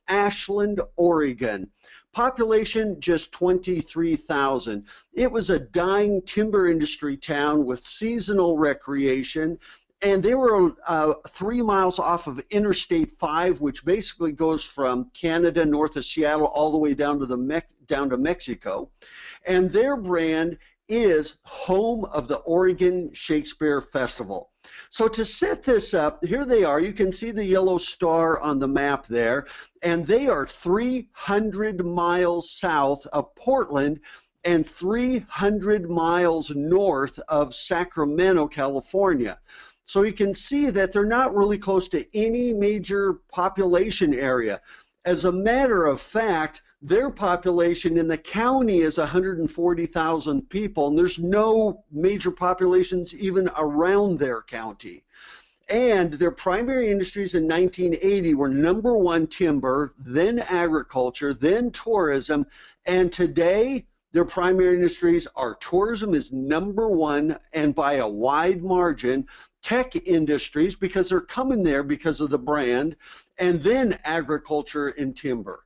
Ashland, Oregon. Population just 23,000. It was a dying timber industry town with seasonal recreation, and they were 3 miles off of Interstate 5, which basically goes from Canada, north of Seattle, all the way down to Mexico. And their brand is home of the Oregon Shakespeare Festival. So to set this up, here they are. You can see the yellow star on the map there, and they are 300 miles south of Portland and 300 miles north of Sacramento, California. So you can see that they're not really close to any major population area. As a matter of fact, their population in the county is 140,000 people, and there's no major populations even around their county. And their primary industries in 1980 were number one, timber, then agriculture, then tourism, and today their primary industries are tourism is number one, and by a wide margin, tech industries, because they're coming there because of the brand, and then agriculture and timber.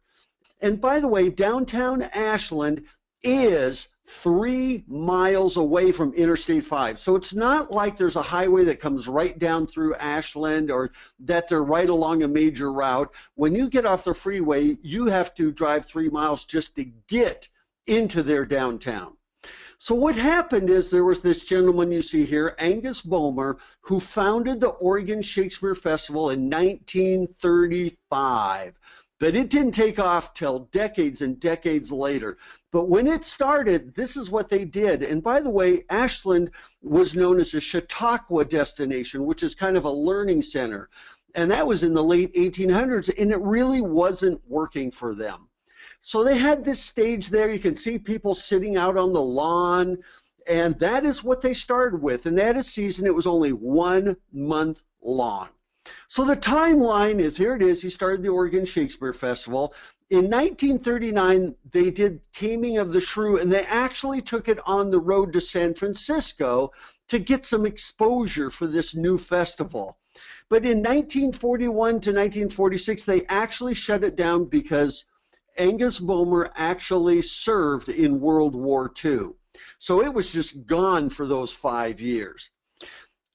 And by the way, downtown Ashland is 3 miles away from Interstate 5. So it's not like there's a highway that comes right down through Ashland or that they're right along a major route. When you get off the freeway, you have to drive 3 miles just to get into their downtown. So what happened is there was this gentleman you see here, Angus Bomer, who founded the Oregon Shakespeare Festival in 1935. But it didn't take off till decades and decades later. But when it started, this is what they did. And by the way, Ashland was known as a Chautauqua destination, which is kind of a learning center. And that was in the late 1800s, and it really wasn't working for them. So they had this stage there. You can see people sitting out on the lawn, and that is what they started with. And that is season. It was only 1 month long. So the timeline is, here it is. He started the Oregon Shakespeare Festival. In 1939, they did Taming of the Shrew, and they actually took it on the road to San Francisco to get some exposure for this new festival. But in 1941 to 1946, they actually shut it down because Angus Bomer actually served in World War II. So it was just gone for those 5 years.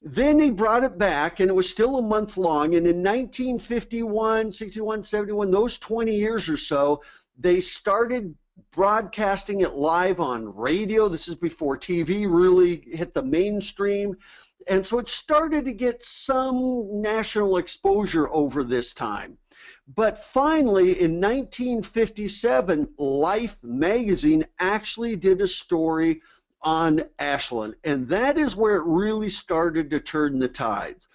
Then he brought it back, and it was still a month long. And in 1951, 61, 71, those 20 years or so, they started broadcasting it live on radio. This is before TV really hit the mainstream. And so it started to get some national exposure over this time. But finally, in 1957, Life magazine actually did a story on Ashland, and that is where it really started to turn the tides.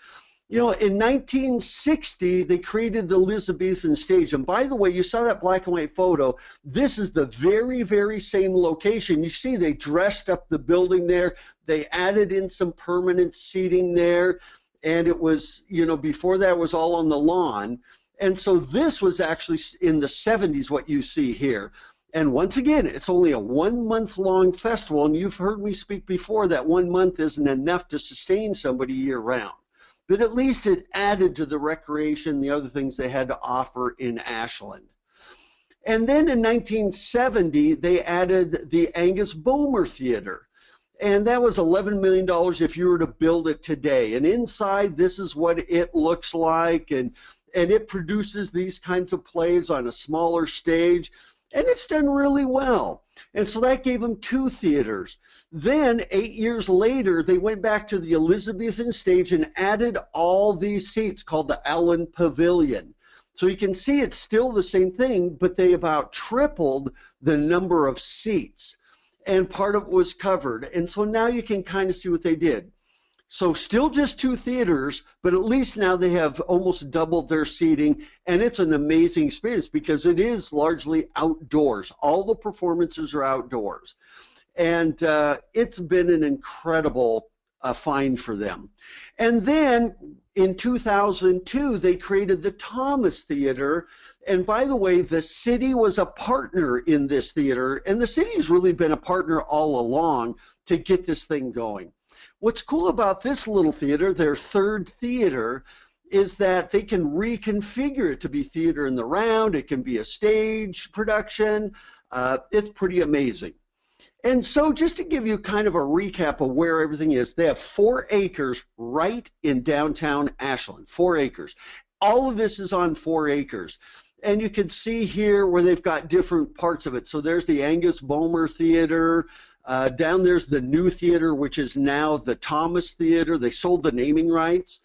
You know, in 1960, they created the Elizabethan stage, and by the way, you saw that black and white photo. This is the very, very same location. You see they dressed up the building there. They added in some permanent seating there, and it was, you know, before that it was all on the lawn. And so this was actually in the 70s, what you see here. And once again, it's only a 1 month long festival, and you've heard me speak before that 1 month isn't enough to sustain somebody year round. But at least it added to the recreation, the other things they had to offer in Ashland. And then in 1970, they added the Angus Bomer Theater. And that was $11 million if you were to build it today. And inside, this is what it looks like, and it produces these kinds of plays on a smaller stage. And it's done really well. And so that gave them 2 theaters. Then 8 years later, they went back to the Elizabethan stage and added all these seats called the Allen Pavilion. So you can see it's still the same thing, but they about tripled the number of seats. And part of it was covered. And so now you can kind of see what they did. So still just 2 theaters, but at least now they have almost doubled their seating, and it's an amazing experience because it is largely outdoors. All the performances are outdoors. And it's been an incredible find for them. And then in 2002, they created the Thomas Theater. And by the way, the city was a partner in this theater, and the city's really been a partner all along to get this thing going. What's cool about this little theater, their 3rd theater, is that they can reconfigure it to be theater in the round. It can be a stage production. It's pretty amazing. And so just to give you kind of a recap of where everything is, they have 4 acres right in downtown Ashland, 4 acres. All of this is on 4 acres. And you can see here where they've got different parts of it. So there's the Angus Bomer Theater. Down there's the new theater, which is now the Thomas Theater. They sold the naming rights.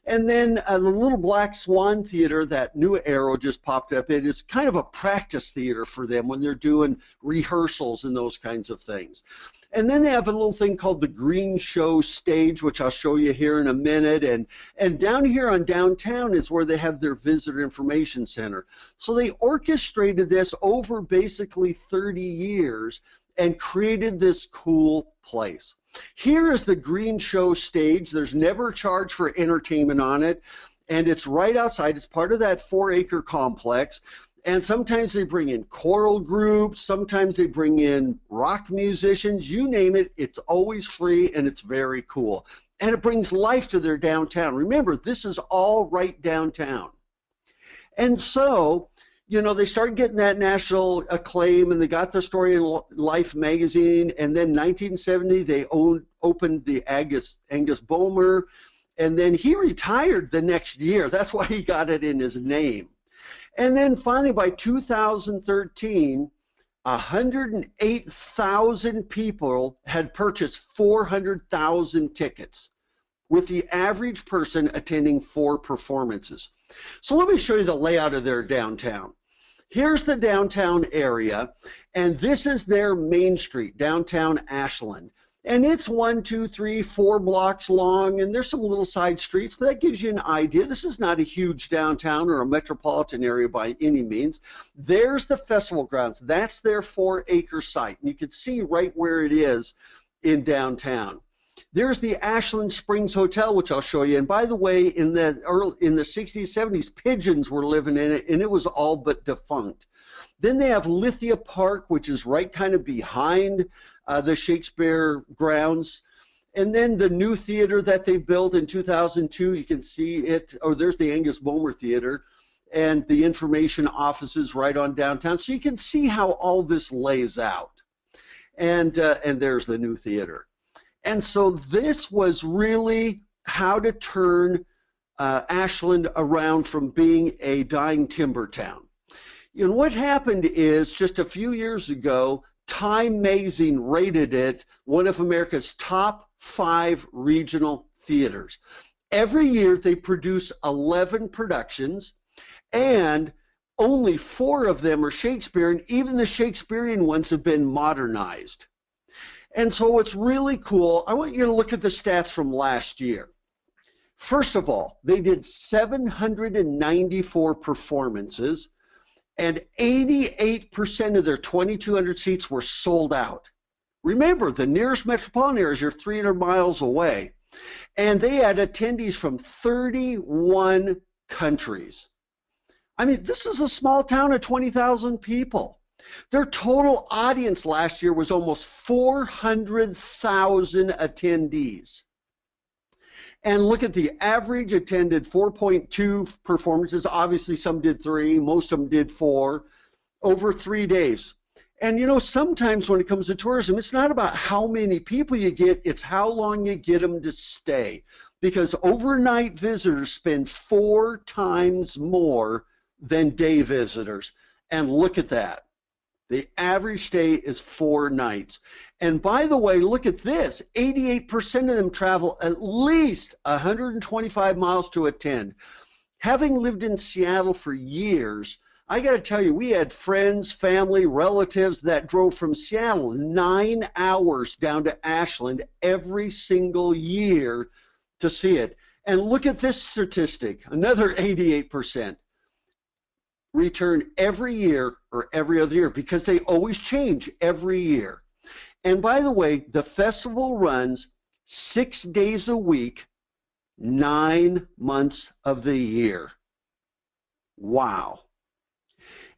And then the little Black Swan Theater, that new arrow just popped up. It is kind of a practice theater for them when they're doing rehearsals and those kinds of things. And then they have a little thing called the Green Show Stage, which I'll show you here in a minute. And down here on downtown is where they have their Visitor Information Center. So they orchestrated this over basically 30 years and created this cool place. Here is the Green Show Stage. There's never a charge for entertainment on it, and it's right outside. It's part of that 4-acre complex, and sometimes they bring in choral groups, sometimes they bring in rock musicians, you name it. It's always free, and it's very cool, and it brings life to their downtown. Remember, this is all right downtown. And so, you know, they started getting that national acclaim, and they got the Story in Life magazine, and then 1970 they opened the Angus Bomer, and then he retired the next year. That's why he got it in his name. And then finally by 2013, 108,000 people had purchased 400,000 tickets, with the average person attending 4 performances. So let me show you the layout of their downtown. Here's the downtown area, and this is their main street, downtown Ashland. And it's 1, 2, 3, 4 blocks long, and there's some little side streets, but that gives you an idea. This is not a huge downtown or a metropolitan area by any means. There's the festival grounds. That's their 4-acre site, and you can see right where it is in downtown. There's the Ashland Springs Hotel, which I'll show you. And by the way, in the 60s, 70s, pigeons were living in it, and it was all but defunct. Then they have Lithia Park, which is right kind of behind the Shakespeare grounds. And then the new theater that they built in 2002, you can see it. Oh, there's the Angus Bomer Theater, and the information offices right on downtown. So you can see how all this lays out. And there's the new theater. And so this was really how to turn Ashland around from being a dying timber town. You know, what happened is just a few years ago, Time magazine rated it one of America's top 5 regional theaters. Every year they produce 11 productions, and only 4 of them are Shakespeare, and even the Shakespearean ones have been modernized. And so it's really cool. I want you to look at the stats from last year. First of all, they did 794 performances, and 88% of their 2,200 seats were sold out. Remember, the nearest metropolitan areas are 300 miles away, and they had attendees from 31 countries. I mean, this is a small town of 20,000 people. Their total audience last year was almost 400,000 attendees. And look at the average attended 4.2 performances. Obviously, some did 3, most of them did 4, over 3 days. And you know, sometimes when it comes to tourism, it's not about how many people you get, it's how long you get them to stay. Because overnight visitors spend 4 times more than day visitors. And look at that. The average stay is 4 nights. And by the way, look at this. 88% of them travel at least 125 miles to attend. Having lived in Seattle for years, I got to tell you, we had friends, family, relatives that drove from Seattle 9 hours down to Ashland every single year to see it. And look at this statistic, another 88%. Return every year or every other year, because they always change every year. And by the way, the festival runs 6 days a week, 9 months of the year. Wow.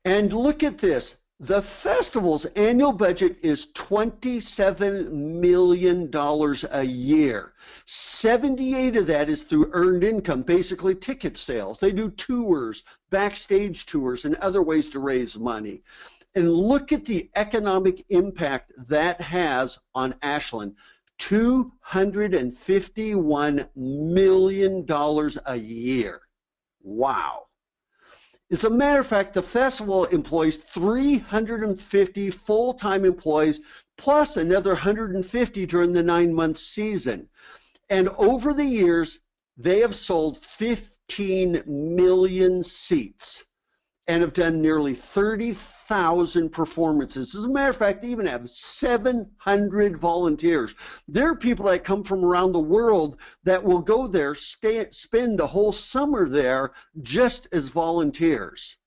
And look at this. The festival's annual budget is $27 million a year. 78 of that is through earned income, basically ticket sales. They do tours, backstage tours, and other ways to raise money. And look at the economic impact that has on Ashland. $251 million a year. Wow. As a matter of fact, the festival employs 350 full-time employees plus another 150 during the 9-month season. And over the years, they have sold 15 million seats and have done nearly 30,000 performances. As a matter of fact, they even have 700 volunteers. There are people that come from around the world that will go there, spend the whole summer there just as volunteers.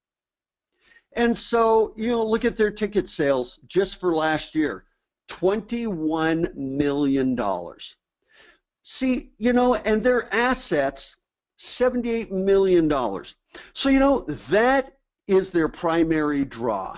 And so, look at their ticket sales just for last year, $21 million. See, and their assets, $78 million. So, that is their primary draw.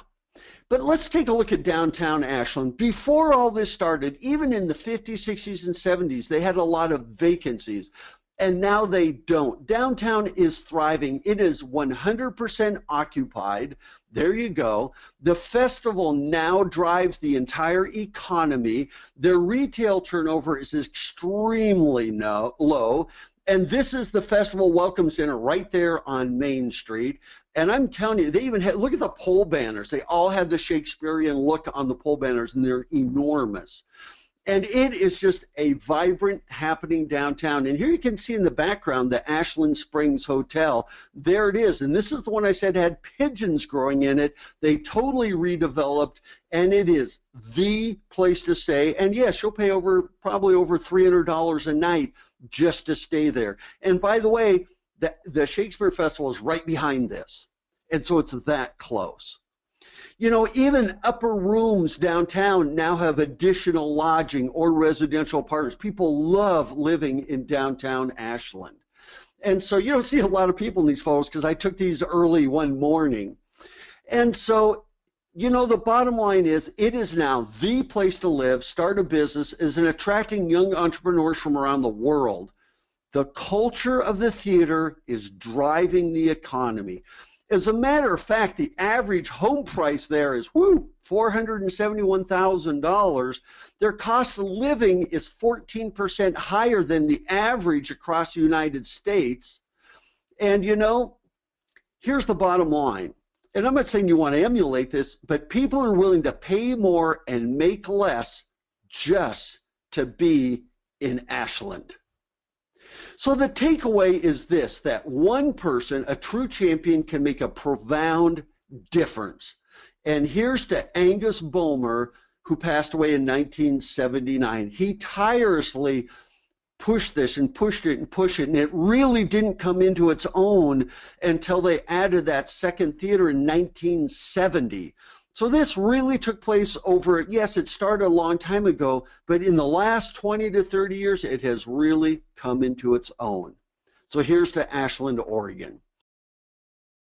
But let's take a look at downtown Ashland. Before all this started, even in the 50s, 60s, and 70s, they had a lot of vacancies, and now they don't. Downtown is thriving. It is 100% occupied. There you go. The festival now drives the entire economy. Their retail turnover is extremely low. And this is the Festival Welcome Center right there on Main Street. And I'm telling you, they even had, look at the pole banners. They all had the Shakespearean look on the pole banners, and they're enormous. And it is just a vibrant happening downtown. And here you can see in the background the Ashland Springs Hotel. There it is. And this is the one I said had pigeons growing in it. They totally redeveloped, and it is the place to stay. And yes, you'll pay probably over $300 a night just to stay there. And by the way, the Shakespeare Festival is right behind this, and so it's that close. Even upper rooms downtown now have additional lodging or residential apartments. People love living in downtown Ashland. And so you don't see a lot of people in these photos because I took these early one morning. And so, the bottom line is it is now the place to live, start a business, is an attracting young entrepreneurs from around the world. The culture of the theater is driving the economy. As a matter of fact, the average home price there is $471,000. Their cost of living is 14% higher than the average across the United States. And here's the bottom line. And I'm not saying you want to emulate this, but people are willing to pay more and make less just to be in Ashland. So the takeaway is this, that one person, a true champion, can make a profound difference. And here's to Angus Bomer, who passed away in 1979. He tirelessly pushed this and pushed it and pushed it, and it really didn't come into its own until they added that second theater in 1970. So this really took place over, yes, it started a long time ago, but in the last 20 to 30 years, it has really come into its own. So here's to Ashland, Oregon.